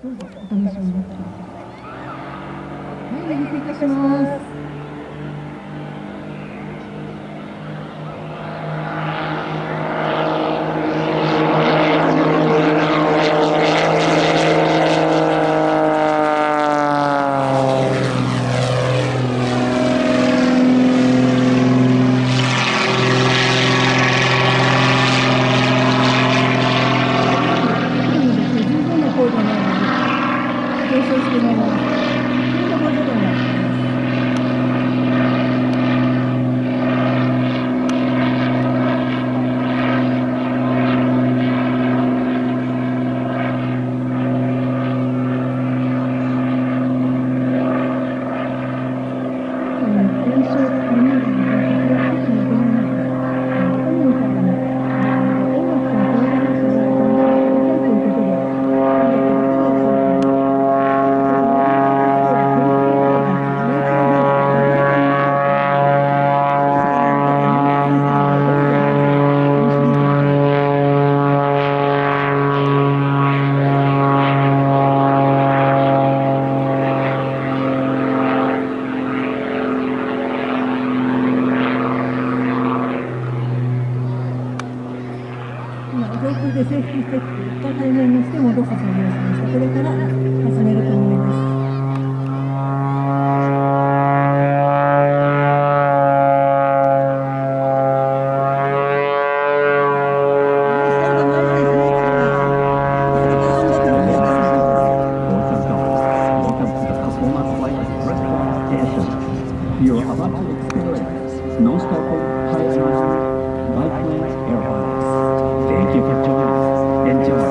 どうぞお試しになってください。はい、離陸いたします。低いので今日十分な高度なので上昇してまいります。1550度になっています。燃焼が見えるので、風は特に出ないです。画面からの音楽や動画などをご覧くださいということで、360度先ほどのレーダー活動が低空レーダーと内向レーダーの両方とも入っていますので、少しでも受けて人間生活をどんどんまず楽しんでいただきたい。今、上空でセーフティーステップ、一回海面にして戻す作業をしました。これから始めると思います。はい、最後までですね、次は。さすが音楽のレーダーらしいです。Welcome to the Performance Flight Response Station. You're about to experience non-stopping high energy biplane airplanes. Thank you for joining us. Enjoy.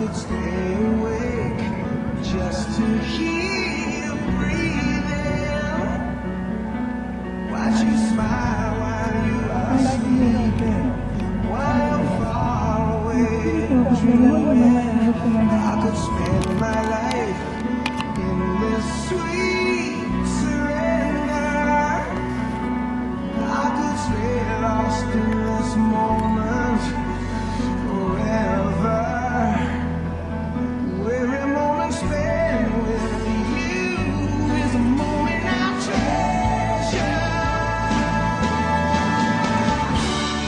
could stay awake just to hear you breathing. Watch you smile while you are sleeping, while you're far away. I could spend my life in this sweet surrender. I could stay lost in this moment forever. Every moment spent with you is a moment I treasure.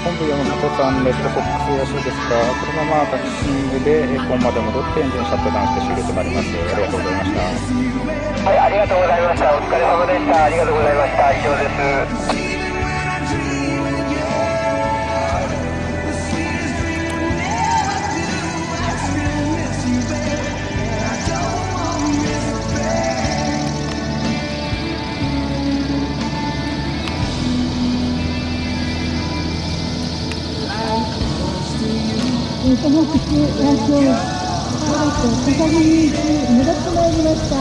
本部山本さん、レッドソックス野手ですが、このままタクシングで本まで戻ってエンジンシャットダウンして終了となります。ありがとうございました。はい、ありがとうございました。お疲れ様でした。ありがとうございました。以上です。この口ラジオパイロット高木に戻ってまいりました。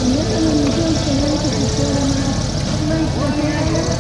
皆様に元気を何としております。今一度お願いします。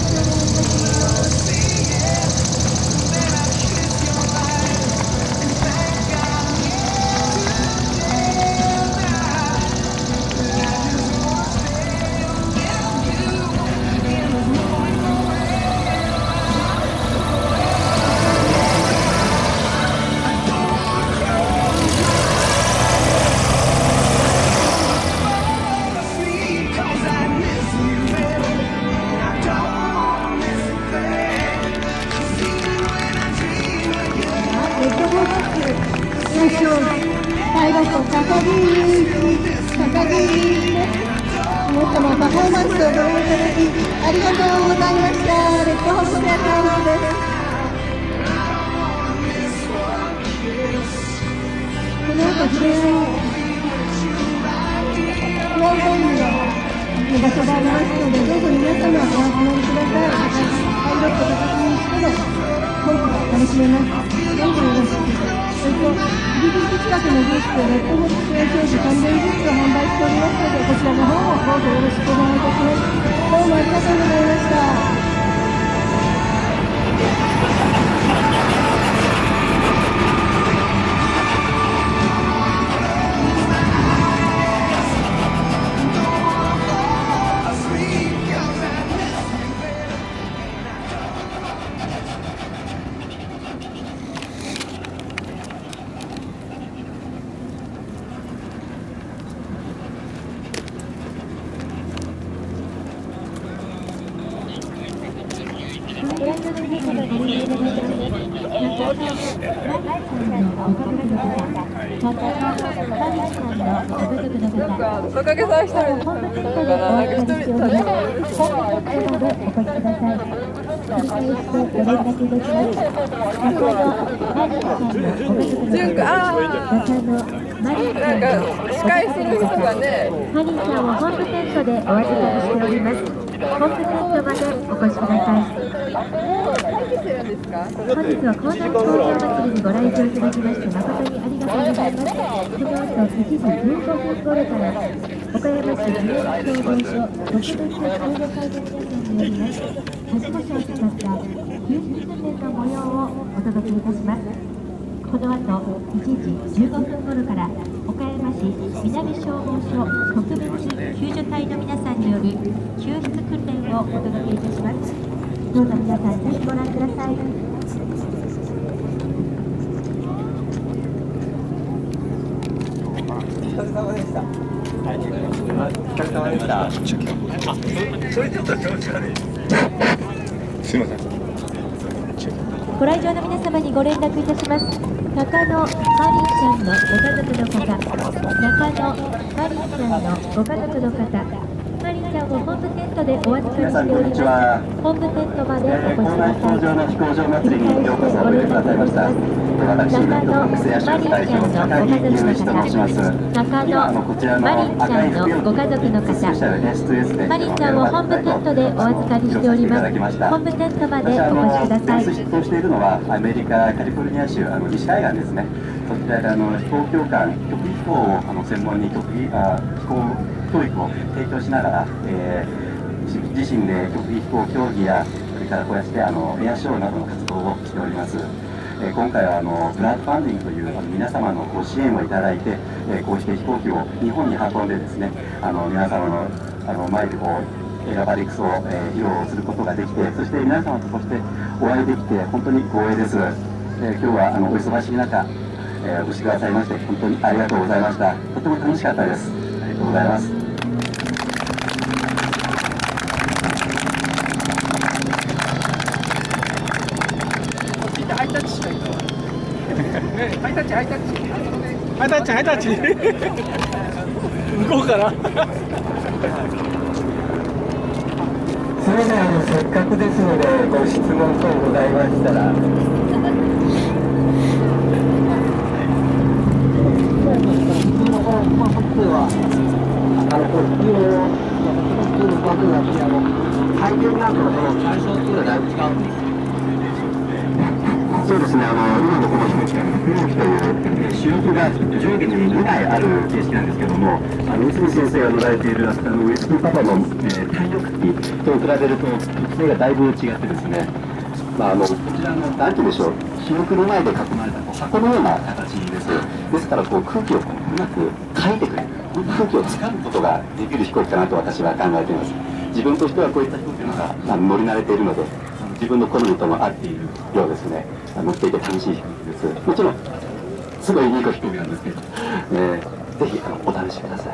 パイロット高木皆様パフォーマンスをご覧いただきありがとうございました。レッドホックエアラインズです。この後フライボールの場所がありますので、どうぞ皆様お集まりください。パイロット高木にしてのコースが楽しめます。どうぞよろしく。それと入り口近くのブースでレッドホックエア表示関連グッズを販売しておりますので、こちらの方もどうぞよろしくお願いいたします。どうもありがとうございました。おかげさまで一人でなんか一人純子、なんか司会する人がね、マリーちゃんを本部テントでお預かりしております。本部テントまでお越しください。本日は江南工業祭りにご来場いただきまして誠にありがとうございます。この後1時15分頃から岡山市自由消防署特別救護隊の皆さんによりますはしご車を使った救出訓練の模様をお届けいたします。この後1時15分頃から岡山市南消防署特別救助隊の皆さんによる救出訓練をお届けいたします。どうぞ皆さんぜひご覧ください。お疲れ様でした。お疲れ様でした。それちょっと調子悪い。すいません。ご来場の皆様にご連絡いたします。中野マリーちゃんのご家族の方、中野マリーちゃんのご家族の方、マリーちゃんを本部テントでお預かり皆さんこんしております。にちは。本部テントまでお越しく校内飛行場ださい。の飛行場祭りにようこそおいでくださいました。私、レッドフォックスエアショー代表、高木雄一と申します。今、こちらの赤い服を着てスペシャル S2S でマリンちゃんを本部テントでお預かりしております。本部テントまでお越しください。ベース出動しているのはアメリカカリフォルニア州西海岸ですね。そちらで飛行教官、曲飛行を専門に飛行教育を提供しながら、自身で曲飛行競技やそれからこうやってエアショーなどの活動をしております。今回はグラウドファンディングという皆様のご支援をいただいて、こうして飛行機を日本に運んでですね、皆様の前でエアバリクスを、披露することができて、そして皆様とそしてお会いできて本当に光栄です。今日はお忙しい中、お越しくださいまして本当にありがとうございました。とても楽しかったです。ありがとうございます。ハイタッチしないと。ハイタッチ、ハイタッチ。ハイタッチ、ハイタッチ。向こうから。それではせっかくですのでご質問等ございましたら。そうですね、今のこの飛行機という主翼が上下に2台ある形式なんですけども、内海先生が乗られているウエストパパの、単翼機と比べると特性がだいぶ違ってですね、こちらの何て言うんでしょう、主翼の前で囲まれた箱のような形です。ですから空気をうまくかいてくれる、空気をつかむことができる飛行機かなと私は考えています。自分としてはこういった飛行機のが乗り慣れているので、自分の好みとも合っているようですね。乗っていて楽しい飛行機です。もちろんすごいいい飛行機なんですけど、ぜひお試しください。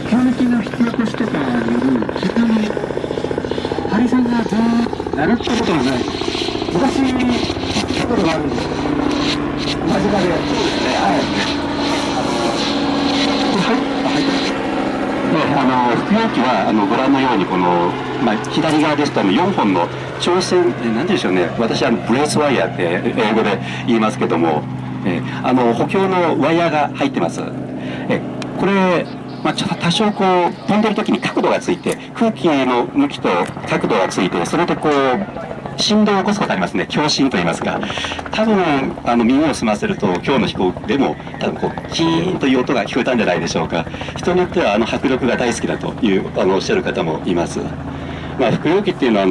急激な引き起こしとかによる急にハリさんがずっと習ったことがない。昔聞いたことがあるんです。間近で。そうですね。はい。服用機はご覧のようにこの、左側ですと4本の長線、なんて言うんでしょうね、私はブレースワイヤーって英語で言いますけども、補強のワイヤーが入ってます。これ多少飛んでる時に角度がついて、空気の向きと角度がついて、それで振動を起こすことありますね。共振と言いますが、多分耳を澄ませると今日の飛行でも多分キーンという音が聞こえたんじゃないでしょうか。人によっては迫力が大好きだというおっしゃる方もいます。服用機っていうのは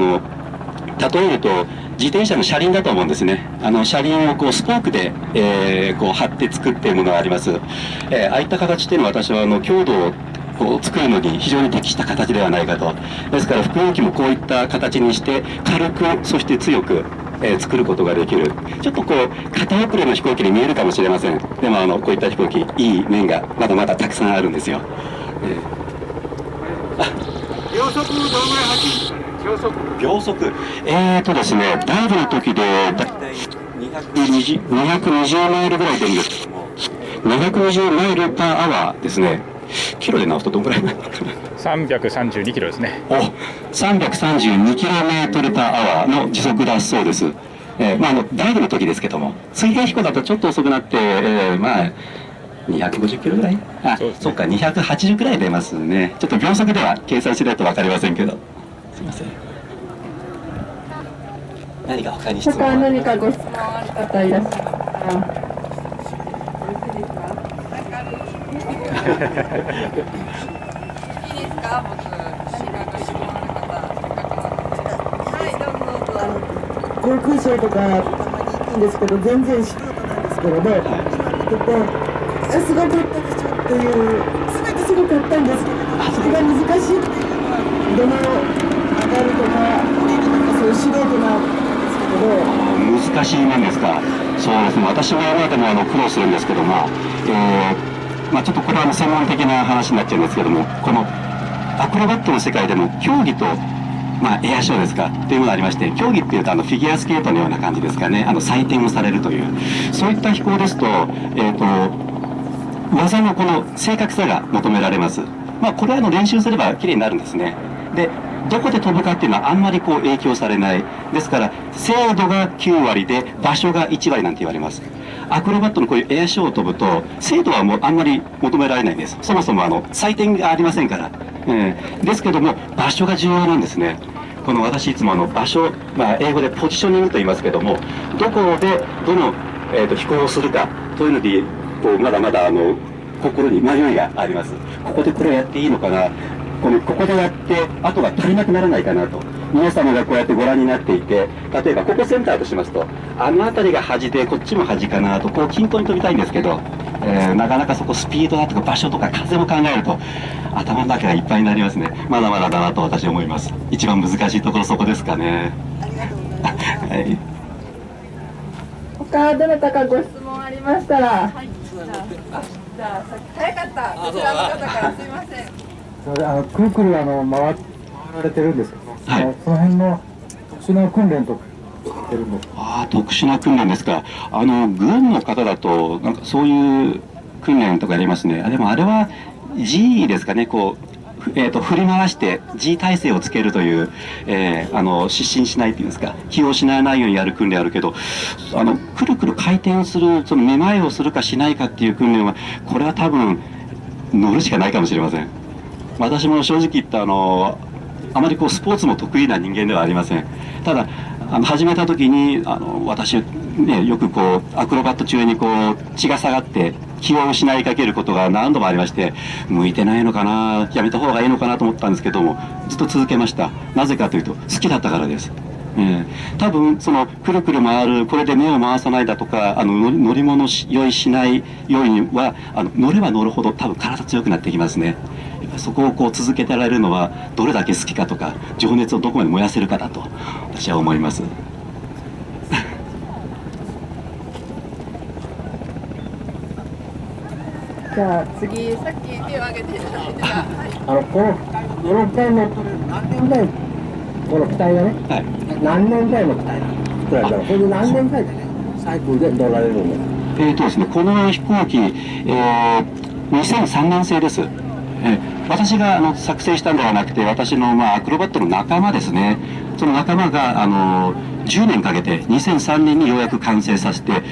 例えると自転車の車輪だと思うんですね。車輪をスポークで、貼って作っているものがあります。ああいった形っていうのは私は強度を作るのに非常に適した形ではないかと。ですから服用機もこういった形にして軽くそして強く、作ることができる。ちょっと型遅れの飛行機に見えるかもしれません。でもこういった飛行機いい面がまだまだたくさんあるんですよ。秒速どのぐらい走るんですかね。秒速ですね、ダイブの時でだいたい220マイルぐらい出るんですけども、220マイルパーアワーですね。キロで直すとどのぐらいなのかな。332キロですね。332キロメートルパーアワーの時速だそうです。ダイブの時ですけども、水平飛行だとちょっと遅くなって、250キロぐらい、そうか、280くらい出ますね。ちょっと秒速では計算しないと分かりませんけど、すみません。何か他に質問は。何かご質問ある方いらっしゃいますか。いいですか、僕。何かご質問ある方。はい、どうぞどうぞ。航空ショーとかたまに行くんですけど、全然素人なんですけれど、見てて、すごかったでしょっていう、全てすごかったんですけれど、それが難しいっていうのは、どの上がるとか降りるとか、そういう素人なんですけど。難しい面ですか。そうですね、私も今でも苦労するんですけども、ちょっとこれは専門的な話になっちゃうんですけども、このアクロバットの世界でも競技と、エアショーですかっていうのがありまして、競技っていうとフィギュアスケートのような感じですかね、採点をされるという、そういった飛行ですと、技のこの正確さが求められます。これは練習すれば綺麗になるんですね。で、どこで飛ぶかっていうのはあんまり影響されない。ですから、精度が9割で場所が1割なんて言われます。アクロバットのこういうエアショーを飛ぶと、精度はもうあんまり求められないんです。そもそも採点がありませんから。ですけども、場所が重要なんですね。この私いつも場所、英語でポジショニングと言いますけども、どこでどの、飛行をするかというので、まだまだ心に迷いがあります。ここでこれをやっていいのかな、ここでやってあとが足りなくならないかなと。皆様がこうやってご覧になっていて、例えばここセンターとしますと、あの辺りが端でこっちも端かなと、均等に飛びたいんですけど、なかなかそこスピードだとか場所とか風も考えると頭の中がいっぱいになりますね。まだまだだなと私は思います。一番難しいところそこですかね。ありがとうございます。はい、他どなたかご質問ありましたら。じゃあさっき早かったこちらの方からすいません。くるくる回られてるんですけど、はい、その辺の特殊な訓練とかしてるんですか？特殊な訓練ですか。軍の方だとなんかそういう訓練とかやりますね。でもあれは G ですかね。振り回して G 体勢をつけるという、失神しないっていうんですか、気を失わないようにやる訓練あるけど、くるくる回転する、そのめまいをするかしないかっていう訓練は、これは多分乗るしかないかもしれません。私も正直言ったあまりスポーツも得意な人間ではありません。ただ始めた時に私ね、よくアクロバット中に血が下がって気を失いかけることが何度もありまして、向いてないのかな、やめた方がいいのかなと思ったんですけども、ずっと続けました。なぜかというと好きだったからです。多分くるくる回る、これで目を回さないだとか、乗り物酔いしないようには乗れば乗るほど多分体強くなってきますね。そこを続けてられるのはどれだけ好きかとか情熱をどこまで燃やせるかだと私は思います。じゃあ次さっき手を挙げていただいてた、この機体乗ってる何年ぐらい、この機体がね、何年ぐらいの機体が作られたの、それで何年ぐらいでねサイクルで乗られるんですか？ですね、この飛行機、2003年製です。私が作成したんではなくて、私のアクロバットの仲間ですね。その仲間が10年かけて2003年にようやく完成させて、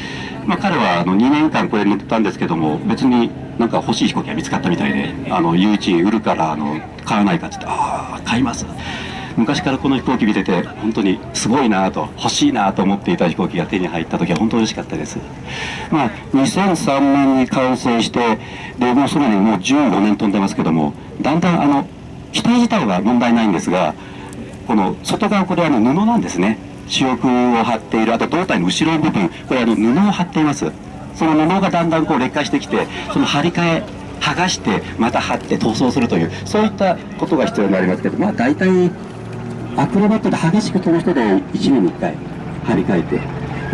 彼は2年間これ乗ったんですけども、別になんか欲しい飛行機が見つかったみたいで、誘致売るから買わないかって言って、買います。昔からこの飛行機見てて本当にすごいなと、欲しいなと思っていた飛行機が手に入った時は本当に嬉しかったです。2003年に完成して、でもうそれにもう15年飛んでますけども、だんだん機体自体は問題ないんですが、この外側、これ布なんですね。主翼を張っている、あと胴体の後ろの部分、これ布を張っています。その布がだんだん劣化してきて、その張り替え剥がしてまた貼って塗装するという、そういったことが必要になりますけど、大体アクロバットで激しく飛ぶ人で1年に1回張り替えて、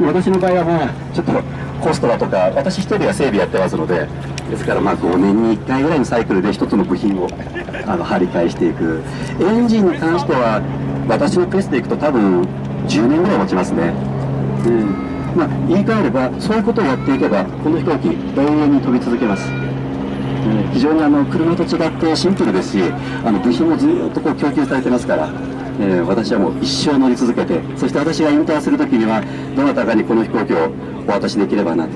私の場合はちょっとコストだとか、私一人が整備やってますので、ですから5年に1回ぐらいのサイクルで一つの部品を張り替えしていく。エンジンに関しては私のペースでいくと多分10年ぐらい持ちますね。言い換えればそういうことをやっていけばこの飛行機永遠に飛び続けます。非常に車と違ってシンプルですし、部品もずっと供給されてますから、私はもう一生乗り続けて、そして私が引退する時にはどなたかにこの飛行機をお渡しできればなと、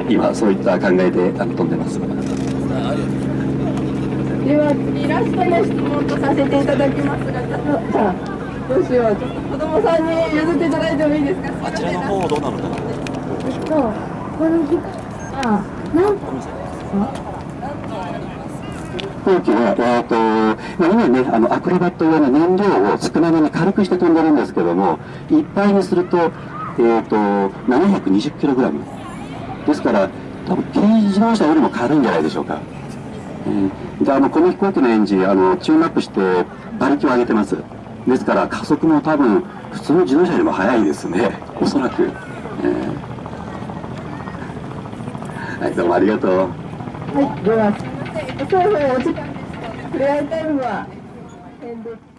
今そういった考えで飛んでます。では次ラストの質問とさせていただきますが、どうしよう、ちょっと子供さんに譲っていただいてもいいですか？あちらの方どうなのかな。この機械は何トンですか？飛行機は、今ね、アクロバット用に燃料を少なめに軽くして飛んでるんですけども、いっぱいにすると、720kg。ですから、多分軽自動車よりも軽いんじゃないでしょうか。で、この飛行機のエンジン、チューンアップして馬力を上げてます。ですから、加速も多分、普通の自動車よりも速いですね。おそらく。はい、どうもありがとう。はい、ではすみません、最後お時間ですので、触れ合いタイムはこの辺で。